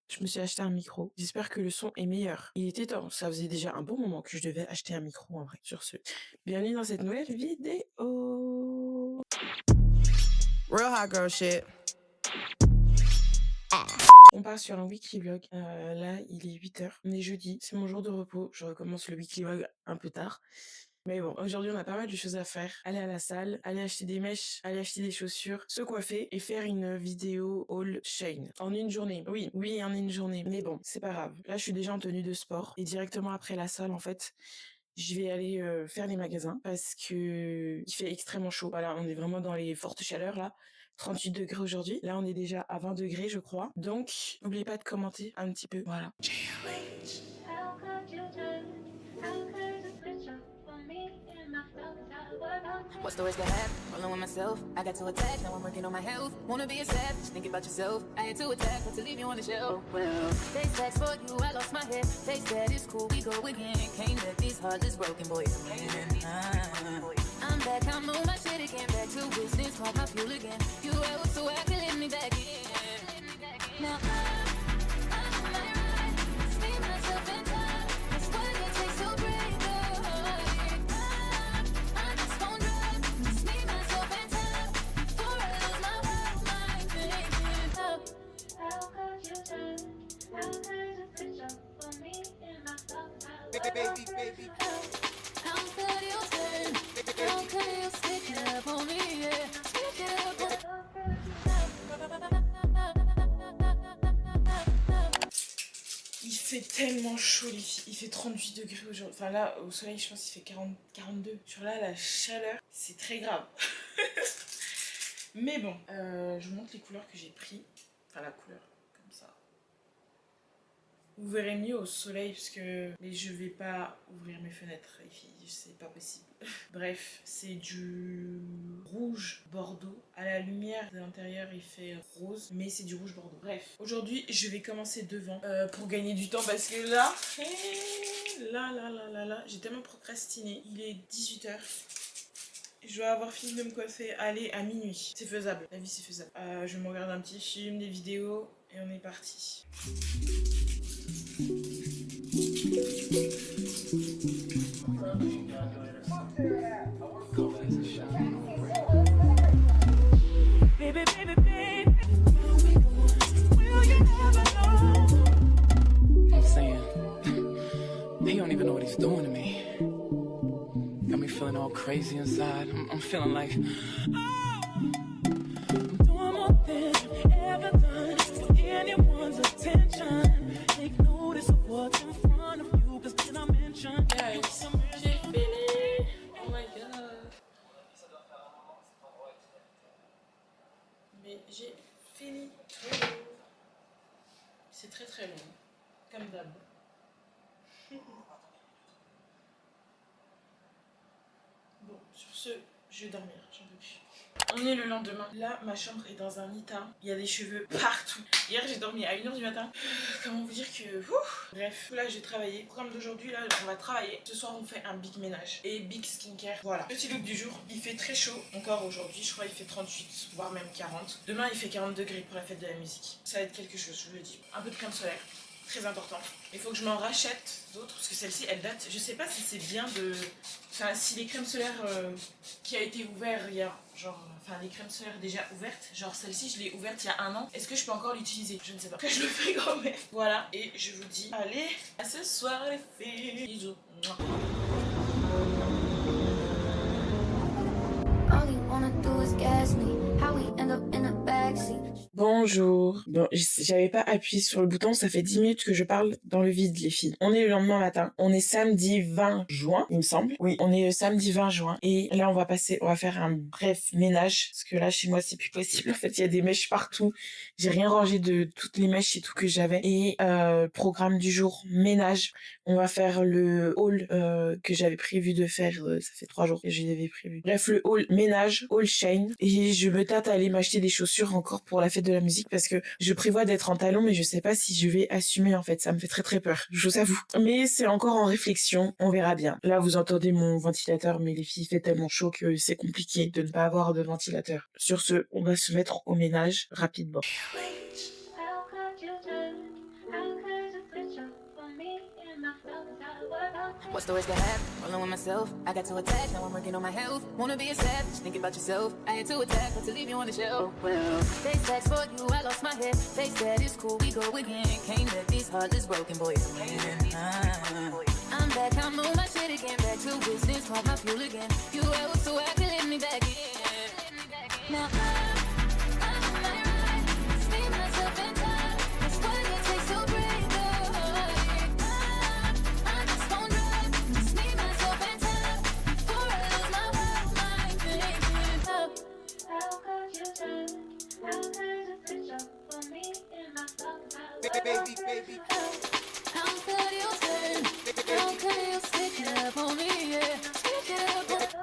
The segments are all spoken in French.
Je me suis acheté un micro. J'espère que le son est meilleur. Il était temps. Ça faisait déjà un bon moment que je devais acheter un micro en vrai. Sur ce, bienvenue dans cette nouvelle vidéo. Real hot girl shit. On part sur un weekly vlog. Là, il est 8h. On est jeudi. C'est mon jour de repos. Je recommence le weekly vlog un peu tard. Mais bon, aujourd'hui, on a pas mal de choses à faire. Aller à la salle, aller acheter des mèches, aller acheter des chaussures, se coiffer et faire une vidéo haul Shein. En une journée. Oui, en une journée. Mais bon, c'est pas grave. Là, je suis déjà en tenue de sport. Et directement après la salle, en fait, je vais aller faire les magasins parce que il fait extrêmement chaud. Voilà, on est vraiment dans les fortes chaleurs là. 38 degrés aujourd'hui. Là, on est déjà à 20 degrés, je crois. Donc, n'oubliez pas de commenter un petit peu. Voilà. What's the worst that happened? Rolling with myself. I got too attached, now I'm working on my health. Wanna be a savage, think about yourself. I had to attack, but to leave you on the shelf. Well, face facts for you, I lost my head. Face that, it's cool, we go again. Can't let these hearts, this broken boys win. I'm back, I'm on my shit again. Back to business, call my fuel again. You ever so I can let me back in. Now I'm on my ride. Stay myself in time. That's what it takes to break the heart. I'm just gon' drive. Just me, myself, and time. Before I lose my world, mind thinking up. How could you turn? How could you switch up for me and my thoughts? Baby. How could you turn? How could you switch up on me? Yeah, switch up on Il fait tellement chaud les filles, il fait 38 degrés aujourd'hui. Enfin là, au soleil, je pense qu'il fait 40, 42. Sur là, la chaleur, c'est très grave. Mais bon, je vous montre les couleurs que j'ai pris. Enfin la couleur, comme ça. Vous verrez mieux au soleil parce que... Mais je vais pas ouvrir mes fenêtres les filles, c'est pas possible. Bref, c'est du rouge bordeaux. À la lumière de l'intérieur, il fait rose, mais c'est du rouge bordeaux. Bref, aujourd'hui, je vais commencer devant pour gagner du temps parce que là, j'ai tellement procrastiné. Il est 18h. Je dois avoir fini de me coiffer, aller à minuit. C'est faisable, la vie c'est faisable. Je me regarde un petit film, des vidéos et on est parti. I'm saying, he don't even know what he's doing to me. Got me feeling all crazy inside. I'm feeling like I'm doing more than you've ever done for anyone's attention. Take notice of what's in front of you, cause did I mention? Guys, j'ai fini. Oh my god. Mais j'ai fini. C'est très très long, comme d'hab. Bon, sur ce, je vais dormir, j'en peux plus. On est le lendemain. Là, ma chambre est dans un état. Il y a des cheveux partout. Hier, j'ai dormi à 1h du matin. Comment vous dire que... Bref, là, j'ai travaillé. Le programme d'aujourd'hui, là, on va travailler. Ce soir, on fait un big ménage et big skincare. Voilà. Petit look du jour. Il fait très chaud encore aujourd'hui. Je crois qu'il fait 38, voire même 40. Demain, il fait 40 degrés pour la fête de la musique. Ça va être quelque chose, je vous le dis. Un peu de crème solaire. Très important. Il faut que je m'en rachète d'autres parce que celle-ci elle date. Je sais pas si c'est bien de. Enfin, si les crèmes solaires qui a été ouvert il y a genre. Enfin, les crèmes solaires déjà ouvertes. Genre celle-ci je l'ai ouverte il y a 1 an. Est-ce que je peux encore l'utiliser? Je ne sais pas. Après, je le fais grand-mère. Voilà. Et je vous dis, allez, à ce soir les filles. Bisous. All you wanna do is gas me. How we end up in a backseat. Bon, Bonjour. Bon, j'avais pas appuyé sur le bouton, ça fait 10 minutes que je parle dans le vide, les filles. On est le lendemain matin. On est samedi 20 juin, il me semble. Oui, on est samedi 20 juin. Et là, on va faire un bref ménage. Parce que là, chez moi, c'est plus possible. En fait, il y a des mèches partout. J'ai rien rangé de toutes les mèches et tout que j'avais. Et programme du jour, ménage. On va faire le haul que j'avais prévu de faire. Ça fait 3 jours que j'avais prévu. Bref, le haul ménage, haul chain. Et je me tâte à aller m'acheter des chaussures encore pour la fête de la musique parce que je prévois d'être en talons, mais je sais pas si je vais assumer en fait. Ça me fait très très peur, je vous avoue. Mais c'est encore en réflexion, on verra bien. Là, vous entendez mon ventilateur, mais les filles, il fait tellement chaud que c'est compliqué de ne pas avoir de ventilateur. Sur ce, on va se mettre au ménage rapidement. What's the worst that happened? Rolling with myself. I got too attached, now I'm working on my health. Wanna be a savage, thinking about yourself. I had to attack, had to leave you on the shelf. Well, face tags for you, I lost my head. Face that is cool, we go again. Can't let these heartless broken boys win. I'm back, I'm on my shit again. Back to business, pop my fuel again. You ever so I can let me back in. Now I'm on my ride. Stay myself in time. That's what it takes to break the heart. I'm just gon' drive. Just need myself in time. Before I lose my world, my thinking. How could you turn? How could you switch up for me and my thoughts? Baby. How could you turn? How could you switch it up on me? Yeah, switch it up on me.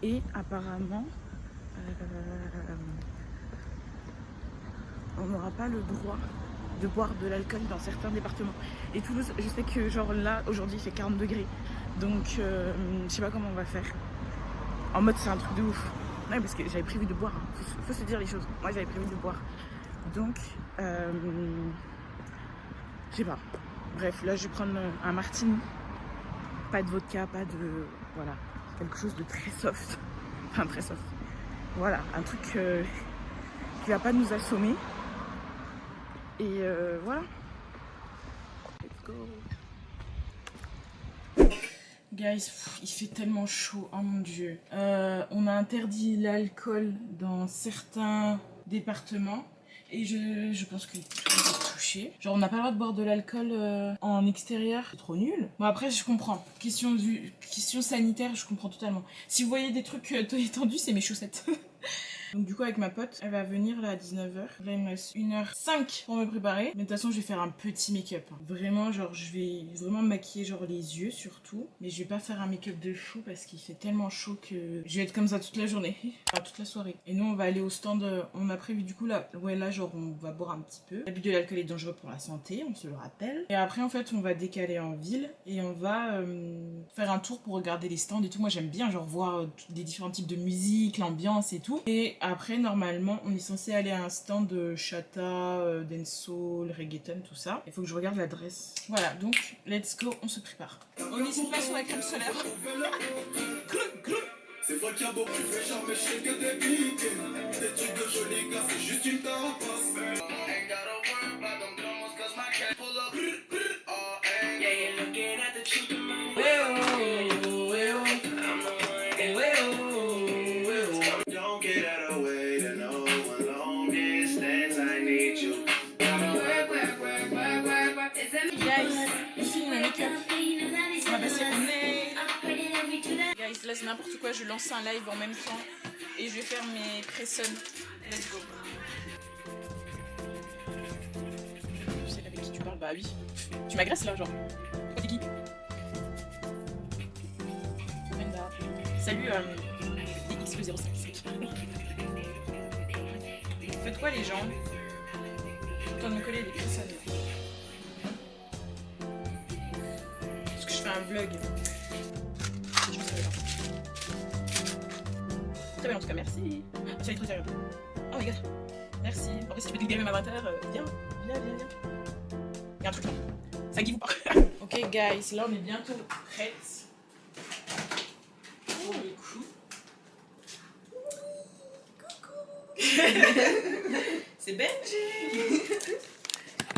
Et apparemment, on n'aura pas le droit de boire de l'alcool dans certains départements. Et Toulouse, je sais que genre là, aujourd'hui, il fait 40 degrés. Donc, je sais pas comment on va faire. En mode, c'est un truc de ouf. Ouais, parce que j'avais prévu de boire. Hein. Faut se dire les choses. Moi, j'avais prévu de boire. Donc, je sais pas. Bref, là, je vais prendre un martini. Pas de vodka, pas de... Voilà. Quelque chose de très soft. Enfin, très soft. Voilà, un truc qui va pas nous assommer. Et voilà. Let's go. Guys, il fait tellement chaud, oh mon dieu. On a interdit l'alcool dans certains départements. Et je pense que tout est touché. Genre on n'a pas le droit de boire de l'alcool en extérieur. C'est trop nul. Bon après je comprends. Question sanitaire, je comprends totalement. Si vous voyez des trucs étendus, c'est mes chaussettes. Donc du coup avec ma pote, elle va venir là à 19h. Là il me reste 1h05 pour me préparer. Mais de toute façon je vais faire un petit make-up. Vraiment genre je vais vraiment me maquiller genre les yeux surtout. Mais je vais pas faire un make-up de fou parce qu'il fait tellement chaud que je vais être comme ça toute la journée. Enfin toute la soirée. Et nous on va aller au stand, on a prévu du coup là. Ouais là genre on va boire un petit peu. L'abus de l'alcool est dangereux pour la santé, on se le rappelle. Et après en fait on va décaler en ville. Et on va faire un tour pour regarder les stands et tout. Moi j'aime bien genre voir des différents types de musique, l'ambiance et tout. Et après, normalement, on est censé aller à un stand de chata, dancehall, reggaeton, tout ça. Il faut que je regarde l'adresse. Voilà, donc, let's go, on se prépare. On est sur place sur la crème solaire. C'est toi qui a beau plus fait jamais chez que des piques. Des trucs de jolis gars, c'est juste une carapace. Guys, là c'est n'importe quoi, je lance un live en même temps et je vais faire mes pressons. Let's go. Tu sais avec qui tu parles? Bah oui. Tu m'agresses là genre. T'es qui? Brenda. Salut DX05. Faites quoi les gens? Toi de me coller des pressons. Parce que je fais un vlog. Très bien en tout cas, merci. Tu es trop sérieux. Oh my god. Merci. En fait si tu veux te gamer ma avatar, viens. Il y a un truc là. Ça give ou pas? Ok guys, là on est bientôt prête pour le coup. C'est Benji.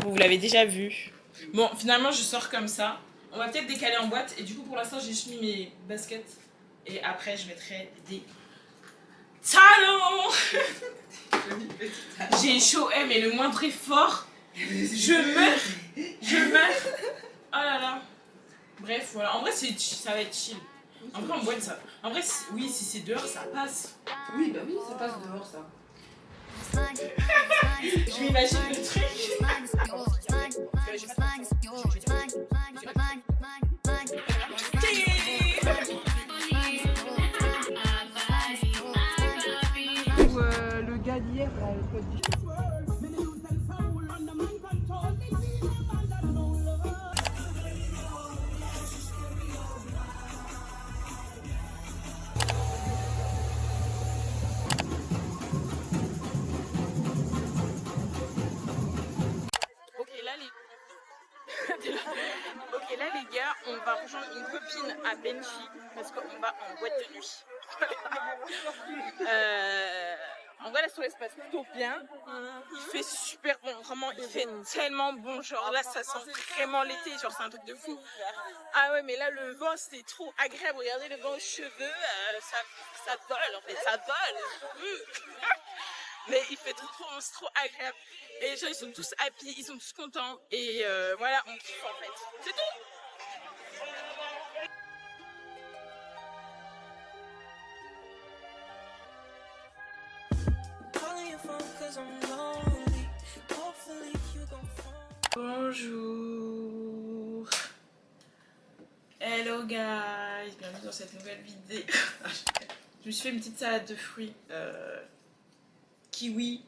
Vous l'avez déjà vu. Bon, finalement, je sors comme ça. On va peut-être décaler en boîte. Et du coup, pour l'instant, j'ai juste mis mes baskets. Et après, je mettrai des talons. J'ai chaud, mais le moindre effort, je meurs. Oh là là. Bref, voilà. En vrai, ça va être chill. En vrai, en boîte, ça. En vrai, oui, si c'est dehors, ça passe. Oui, bah oui, ça passe dehors, ça. Je m'imagine le truc. Ou le gars d'hier, là, le pote du... Ok, là les gars, on va rejoindre une copine à Benji parce qu'on va en boîte de nuit. En vrai, la soirée se passe plutôt bien. Il fait super bon, vraiment, il fait tellement bon. Genre là, ça sent vraiment l'été, genre c'est un truc de fou. Ah ouais, mais là, le vent, c'était trop agréable. Regardez le vent aux cheveux, ça vole en fait, ça vole. Mais il fait trop bon, c'est trop agréable. Et les gens, ils sont tous happy, ils sont tous contents. Et voilà, on kiffe en fait. C'est tout. Bonjour. Hello guys, bienvenue dans cette nouvelle vidéo. Je me suis fait une petite salade de fruits. Kiwi.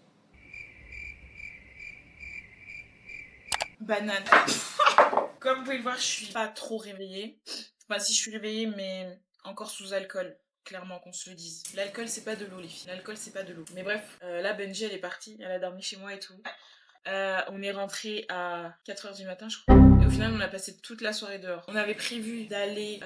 Banane. Comme vous pouvez le voir, je suis pas trop réveillée. Enfin, si je suis réveillée, mais encore sous alcool. Clairement qu'on se le dise. L'alcool c'est pas de l'eau les filles. L'alcool c'est pas de l'eau. Mais bref, là Benji elle est partie. Elle a dormi chez moi et tout. On est rentré à 4h du matin je crois. Et au final on a passé toute la soirée dehors. On avait prévu d'aller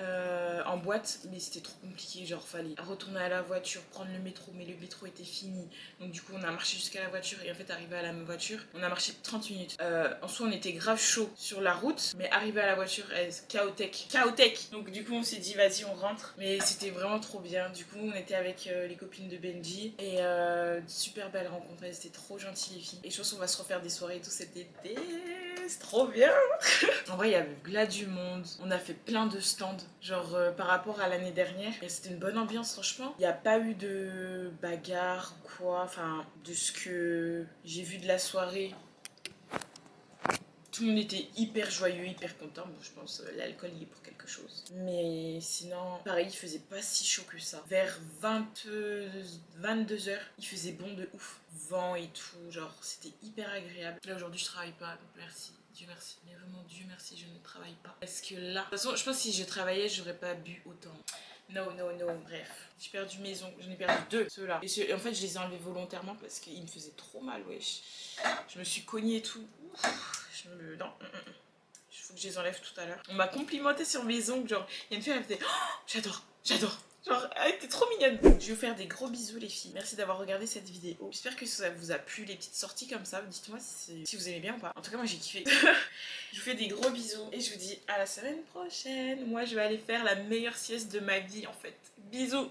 en boîte mais c'était trop compliqué. Genre fallait retourner à la voiture, prendre le métro. Mais le métro était fini. Donc du coup on a marché jusqu'à la voiture. Et en fait arrivé à la voiture on a marché 30 minutes. En soi on était grave chaud sur la route. Mais arrivé à la voiture chaotique. Donc du coup on s'est dit vas-y on rentre. Mais c'était vraiment trop bien. Du coup on était avec les copines de Benji. Et super belle rencontre. Elles étaient trop gentilles les filles. Et je pense qu'on va se refaire des soirées et tout cet été. C'est trop bien. En vrai il y avait là du monde. On a fait plein de stands. Genre par rapport à l'année dernière. Et c'était une bonne ambiance franchement. Il n'y a pas eu de bagarre ou quoi. Enfin de ce que j'ai vu de la soirée. Tout le monde était hyper joyeux, hyper content. Bon, je pense l'alcool il est pour quelque chose. Mais sinon, pareil, il faisait pas si chaud que ça. Vers 22h, il faisait bon de ouf. Vent et tout, genre c'était hyper agréable. Là aujourd'hui je travaille pas, donc merci. Dieu merci, mais vraiment Dieu merci, je ne travaille pas. Parce que là, de toute façon, je pense que si je travaillais, j'aurais pas bu autant. No, bref. J'ai perdu mes ongles, j'en ai perdu 2, ceux-là. Et en fait, je les ai enlevés volontairement parce qu'ils me faisaient trop mal, wesh. Je me suis cognée et tout. Ouf, non. Il faut que je les enlève tout à l'heure. On m'a complimenté sur mes ongles, genre, il y a une fille, elle me fait oh, j'adore. Genre, elle était trop mignonne. Je vais vous faire des gros bisous les filles. Merci d'avoir regardé cette vidéo. J'espère que ça vous a plu, les petites sorties comme ça. Dites-moi si vous aimez bien ou pas. En tout cas, moi j'ai kiffé. Je vous fais des gros bisous et je vous dis à la semaine prochaine. Moi, je vais aller faire la meilleure sieste de ma vie en fait. Bisous.